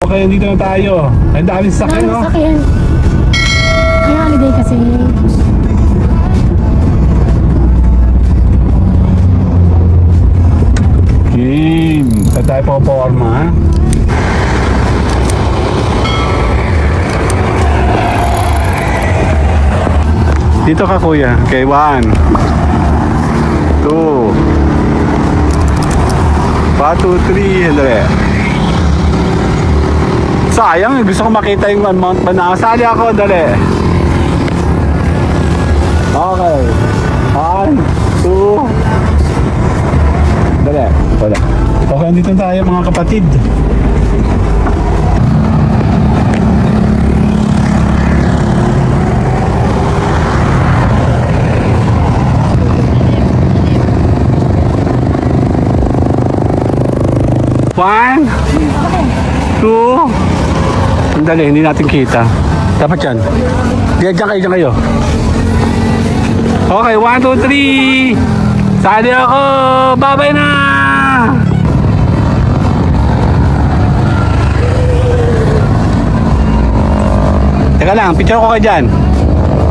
Okay, dito na tayo. Ang daming sakyan, no? Sakyan. Kaya holiday kasi. Game. Sa tayo po forma. Dito ka, kuya. Okay, 1 2 1, 2, 3. Dali. Sayang, gusto ko makita yung Mount Banahaw. Sali ako, dali. Okay. 1, 2. Dali. Wala. Okay, dito tayo mga kapatid. One, two. Sandali, hindi natin kita. Dapat yan. Diyan kayo. Okay, 1, 2, 3. Sali ako. Babay na. Teka lang, picture ko kayo dyan.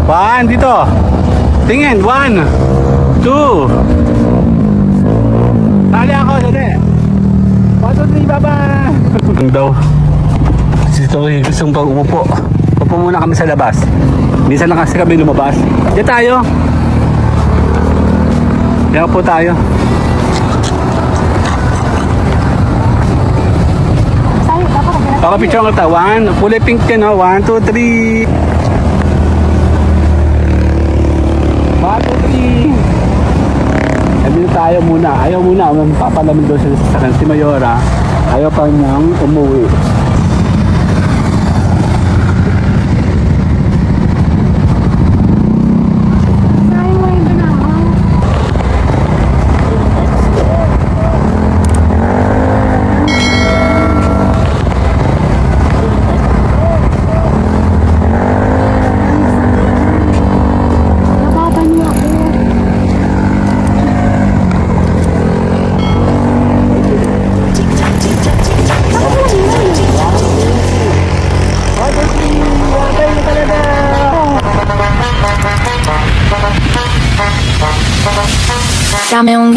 1, dito. Tingin, 1, 2. Sali ako, dali. 1, 2, 3, bye-bye! Ang daw. Dito gustong pag-umupo. Upo muna kami sa labas. Minsan lang kasi kami lumabas. Diyan tayo. Diyan po tayo. Baka picture ko ta. 1, kulay pink yan, no? 1, 2, 3. 1, 2, 3. Dito tayo muna. Ayaw muna. Papalamig daw sila sa sakan. Si Mayora, ayaw pa niyang umuwi. Sayang mo yung Banahaw. Nababan niyo ako. Dame un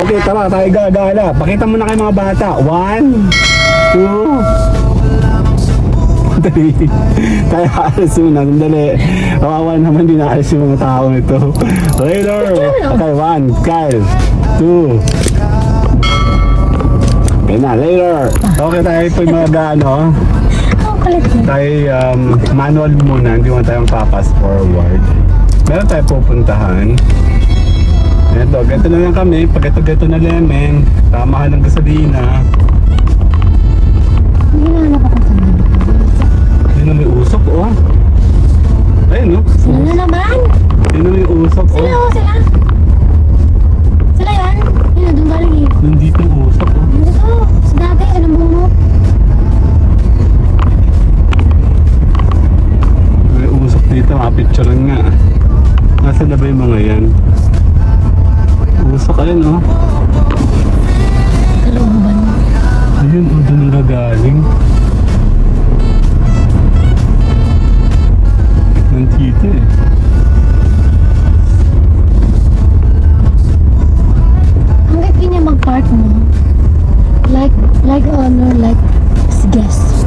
Okay, tara, tayo gagala. Pakita mo na kayo mga bata. 1, 2. Dali. Tayo aalis muna. Dali. Kawawa naman din aalis yung mga tao nito. Later. Okay, 1. Kyle. 2. Okay na, later. Okay, tayo po yung mga ano. Ang kulit mo. Tayo manual muna. Hindi mo tayong papas forward. Meron tayo pupuntahan. Ito, ganito na lang kami. Pag ito na lemon, mahal ng gasolina. Hindi na napapagsabi. Yun na may usok, oh. Ayun, no? Sila na naman. Yun na may usok, Sila oh. o sila. Sila yan. Yun na, doon galing eh. Nandito yung usok, oh. Dito. Sa dati, sa nabungot. May usok dito, mapicturean nga. Nasaan na ba yung mga yan? Usok, ayun, oh. Kalooban. Ayun, oh, doon na galing. Nandito, eh. Hanggat di niya mag-park mo. Like honor, like guest.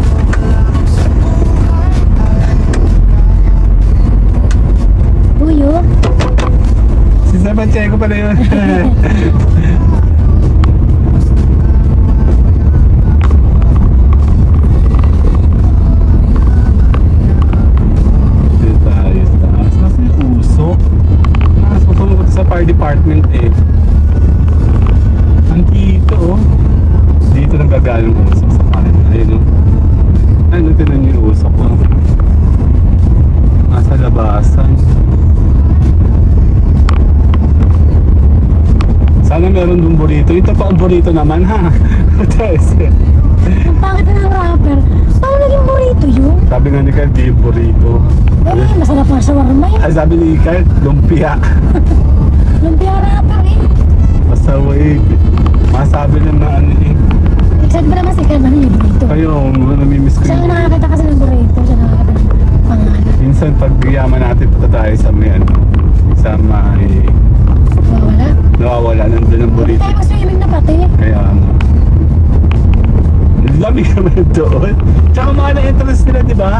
Uyo. Si Sabacheco pala yun. Dito tayo sa taas. Nasa yung usok? Nasa sa fire department, eh. Andito, oh. Dito nang gagaling usok sa kanan. Ayun, oh. Ayun, tinan niyo yung usok, oh. Nasa labasan. Sana meron dun burrito. Ito pa ang burrito naman, ha? Ang pangit na ng rapper. Paano naging burrito yun? Sabi nga ni Carl, di burrito. Eh, masarap nga shawarma yun. Ay, sabi ni Carl, lumpia. Lumpia wrapper eh. Masaway. Masabi lang na ano eh. Excited ba naman si Ken? Ano yung burrito? Kayo, namimiss ko Siya yun. yung nakakita kasi ng burrito. Siya nakakita ng pangalan. Minsan pag yaman natin, punta tayo sa may ano, sa may Wala. nawawala nandun ang Hindi burrito. tayo mag-swimming na pati. Kaya lamig naman doon. Tsaka mahal ang entrance nila, di ba?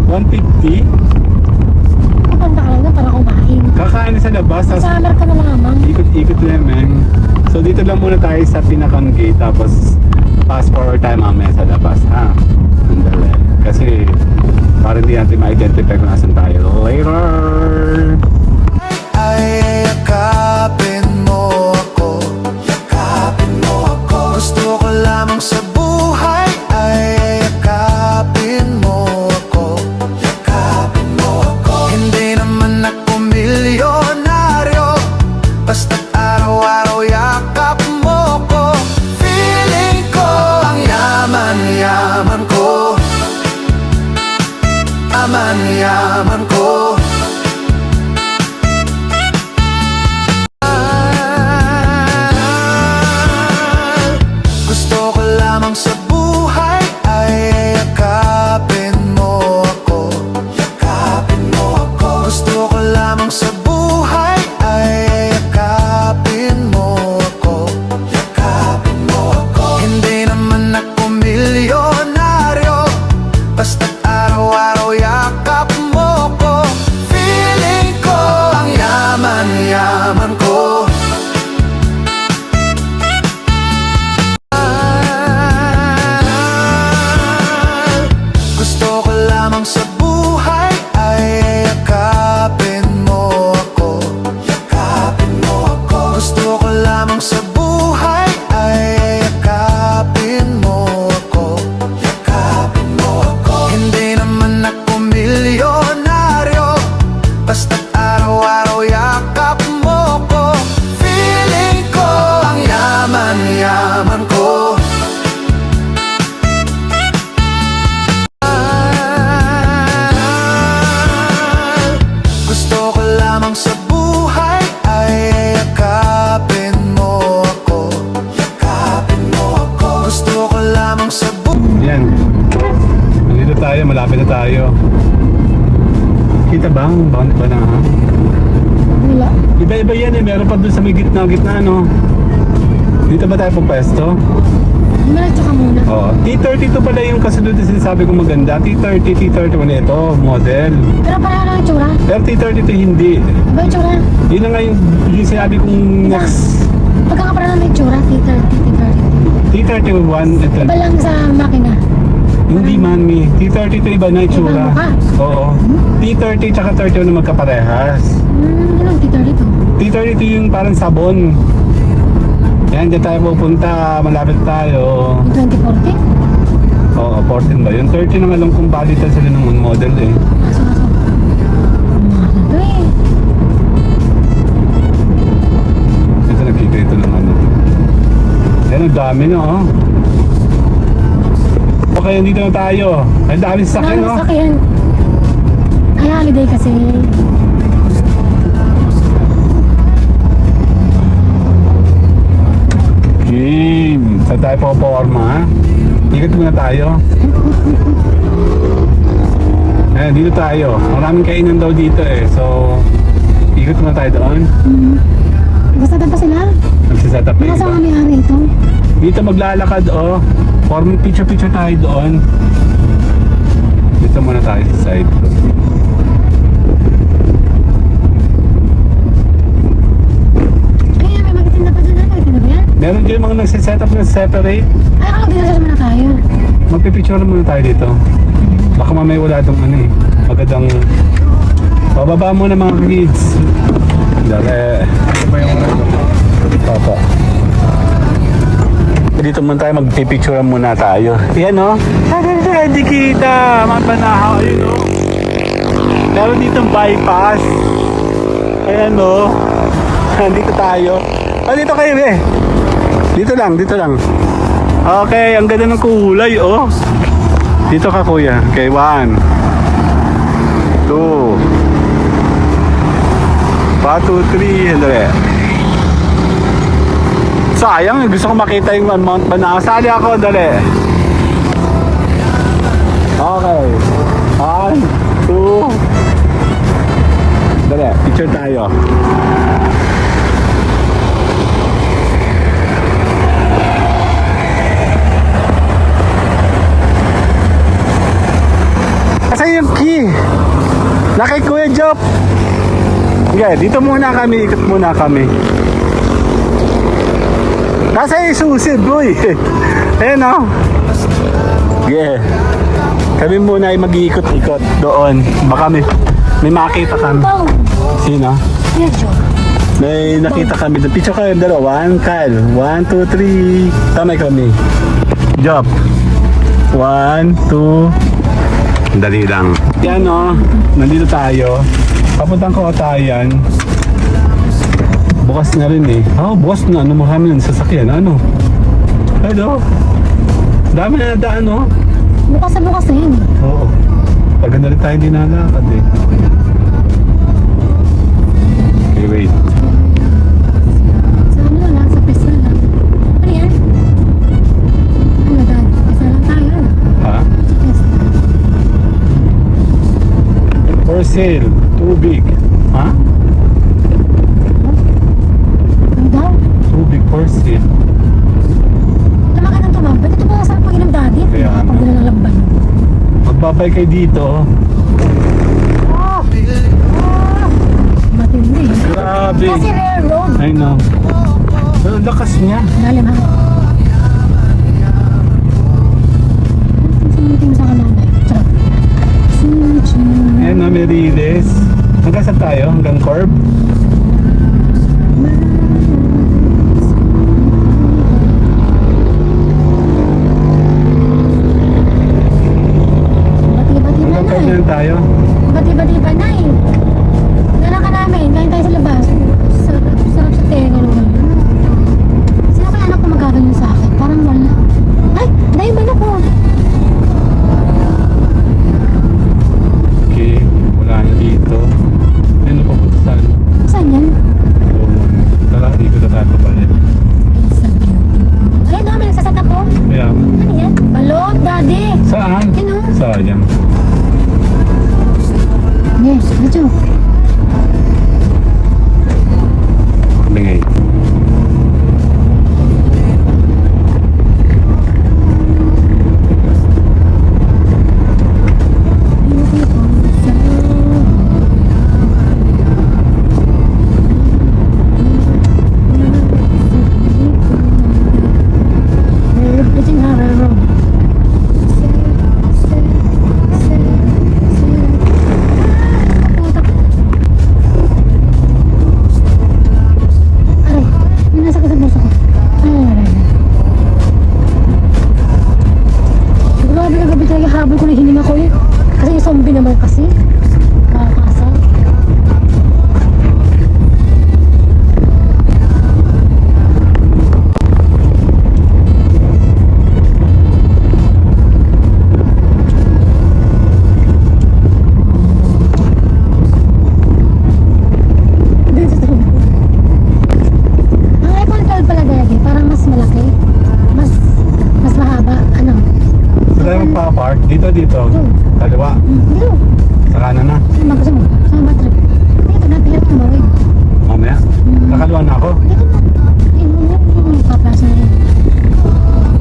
150. Pupunta ka lang na para kumain. Kakain na sa labas, tapos Summer ka na lamang. ikot-ikot lemon. So dito lang muna tayo sa pinakang gate, tapos fast forward tayo mamaya sa labas, ha? Sandali. Kasi para hindi natin ma-identify kung nasan tayo later. Ay, yakapin mo ako. Yakapin mo ako. Gusto ko lamang sa buhay. Ay, yakapin mo ako. Yakapin mo ako. Hindi naman ako milyonaryo, basta't araw-araw yakap mo ko. Feeling ko ang yaman-yaman ko. Yaman-yaman ko. Gusto ko lamang sa buhay ay yakapin mo ako. Yakapin mo ako. Gusto ko lamang sa buhay ay yakapin mo ako. Yakapin mo ako. Hindi naman ako milyonaryo, basta't araw-araw yakap mo ko. Feeling ko ang yaman-yaman ko. Gusto ko lamang sa buhay ay yakapin mo ako. Yakapin mo ako. Gusto ko lamang sa buhay ay yakapin mo ako. Yakapin mo ako. Hindi naman ako milyonaryo, basta't araw-araw yakap mo ko. Feeling ko ang yaman-yaman ko. Gusto ko lamang sa buhay ay yakapin mo ako. Yakapin mo ako. Gusto ko lamang sa buhay. Yan. Nandito tayo, malapit na tayo. Kita ba? Ang bound ba na, ha? Wala. Iba-iba yan eh. Meron pa doon sa may gitna-gitna, no? Dito ba tayo pupesto? Diretso ka muna. Oo. T32 pala yung kasunod na sinasabi ko maganda. T30, T31 ito, model. Pero pareho lang yung tsura. Pero T32 hindi. Iba yung tsura. Yun na nga yung sinabi kong next. Pagkakapareho lang yung tsura. T30, T30. T31, ito. Iba lang sa makina. Hindi man, mi. T32 iba na itsura. Iba mukha. Oo. T30 tsaka 31 na magkaparehas. Yun ang T32. T32 yung parang sabon. Yan, dyan tayo pupunta. Malapit tayo. Yung 2014? Oo, 14 ba? Yung 30 nang alam kung balitan sila ng model eh. Aso. Mahal to eh. Ito nakita ito naman. Yan, ang dami na oh. Okay, dito na tayo. Ang dami sasakyan Ano oh. sakyan? Ay, holiday kasi. Game. Saan tayo po-forma ha? Ikot muna tayo. Ayan, dito tayo. Maraming kainan daw dito eh. So, ikot muna tayo doon. Basta pa sila? Nagsiset up na Nasa iba. kami hari ito. Dito maglalakad oh. Form picture-picture tayo doon. Dito muna tayo sa side. Kaya may magtitinda pa dyan. Magtitinda ba yan? Meron dyan mga nagsiset up na separate. Ay, ako dinasal muna tayo. Magpipicture muna tayo dito. Baka mamaya wala itong ano eh. Magandang... Pababa muna mga kids. Dali. Ito ba yung ano? Papa. Dito muna tayo, magpipicture muna tayo. Yan o. Hindi kita. Mapanahaw. Ayun o. Meron ditong bypass. Ayan o. Dito tayo. Dito kayo eh. Dito lang, dito lang. Okay, ang ganda ng kulay oh. Dito ka kuya. Okay, 1, 2. 1, 2, 3. Dali. Sayang, gusto ko makita yung Mount Banahaw. Sali ako, dali. Okay. 1, 2. Dali, picture tayo. Kasi yung key. Nakay Kuya Jop. Okay, dito muna kami. Ikot muna kami. Nasa yung susi, boy. Ayan o. Yeah. Kami muna ay mag-iikot-ikot doon. Baka may makita kami. Bow. Sino? Kuya Joe. May nakita kami. Picture kayo dalawa. 1, Kyle. 1, 2, 3. Tamay kami. Job. 1, 2. Dali lang. Yan o. Nandito tayo. Papuntang Kautayan. Bukas na rin eh. Bukas na. Ano marami ng sasakyan? Ano? Hello? Dami na daan no? Bukas na bukas na yun. Oo. Paganda rin tayo dinalakad eh. Okay, wait. Sa ano lang, sa pesta lang. Ano yan? Ano dad? Pesta lang tayo. Ha? Sa pesta. For sale. Too big. Ha? Ano daw? Too big for sale. Tama ka ng tumam. Ba't ito ba sa pag-inom daddy? Kaya nga. Pag ng lamban. Magbabay kayo dito. Matindi. Grabe. Kasi rare road. I know. Pero lakas niya. Lalim ha. Sinitin mo sa kananay. Charot. Ayan na, Meriles. Hanggang saan tayo? Hanggang Corb? Bati-bati ba Hanggang na Corb na eh? lang tayo? Bati-bati ba na eh? Dala ka namin. Kain tayo sa labas. Sarap sa tenga naman. Sino kaya anak ko magaganyan sa akin? Parang wala. Ay! Dahil ba ako? Okay, wala na dito. Ano pa punta saan? Saan yan? Tara, dito na tayo pabalik. It's a beautiful. Ay, no, may nagsasat ako. Kaya, Ano yan? Balot, daddy. saan? Yun o. Sayang. Yes, medyo. Bingay. Habol ko na hininga ko eh. Kasi yung zombie naman kasi. Kakasa. Ang iPhone 12 pala dahil parang mas malaki. Mas mahaba. Ano? Saan tayo magpa-park? Dito. Kaliwa. Dito. Sa kanan na. Saan gusto mo? Saan ba trip? Dito na, pilit mo ba? Mamaya. Nakaliwa na ako. Dito na. Yung paplasa na yun.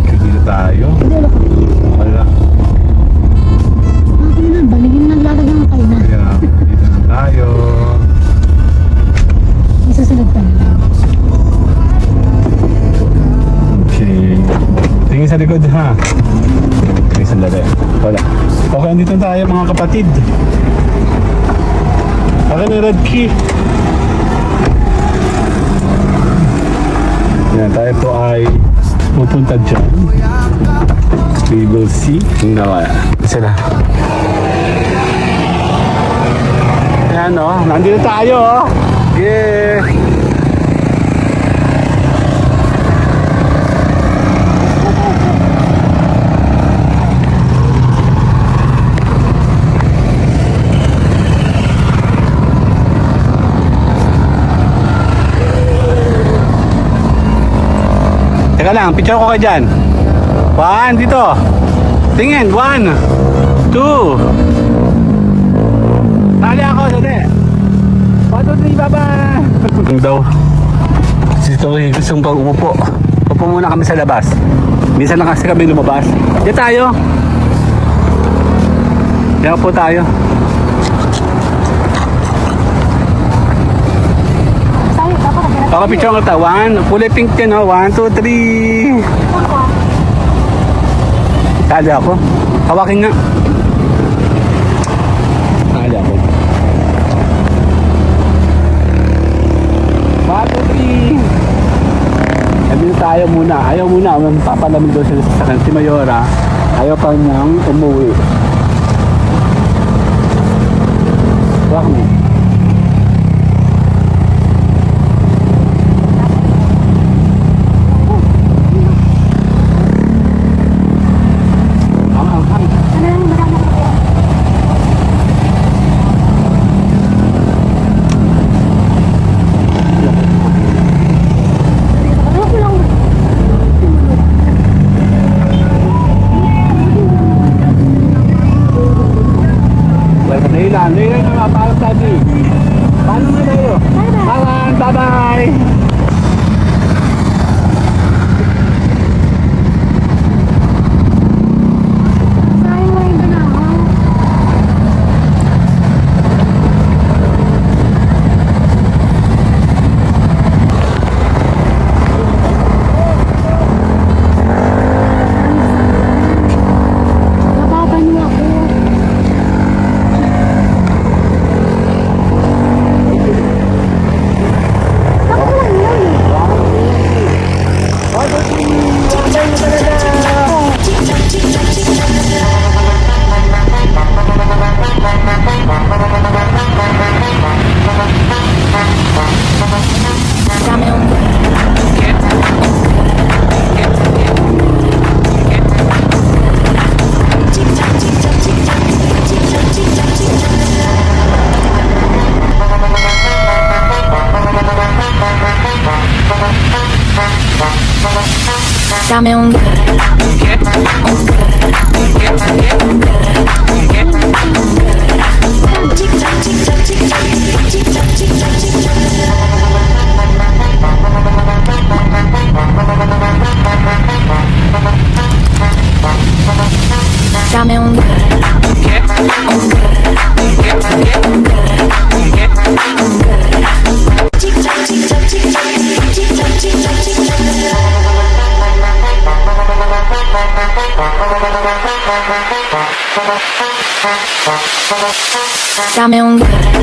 Okay, dito tayo. Dito ako. Wala. Ako na, baligin na naglalagyan ng kayo na. Kaya, dito na tayo. Isusunod pa na. Okay. Tingin sa likod ha. Okay, sandali. Wala. Okay, andito na tayo mga kapatid. Akin ang red key. Yan, tayo po ay pupunta dyan. We will see. Nawala. Isa na. Ayan o, nandito tayo o. Yeah. Teka lang, picture ko kayo dyan. 1, dito. Tingin, 1, 2. Tali ako, dali. 1, 2, 3, bye-bye. Ang daw. Dito gustong pag umupo. Upo muna kami sa labas. Minsan lang kasi kami lumabas. Diyan tayo. Diyan po tayo. Tayo, dapat naghanap. Pakapicture ko ta. 1, kulay pink yan, no? 1, 2, 3. Tali ako. Hawakin nga. Tali ako. 1, 2, 3. Sabi tayo muna. Ayaw muna. Magpapalamig daw sila sa si Mayora. Ayaw pa niyang umuwi. Wak mo. Ang. Ano lang, marami na kayo. Ano ko lang. Well, Nailan na parang sabi. Paano na tayo? Bye-bye. Bye-bye. Sayang lang yung ganahan. Nababa niyo ako. Ako lang yun. Dame un Dame un Dame un Dame un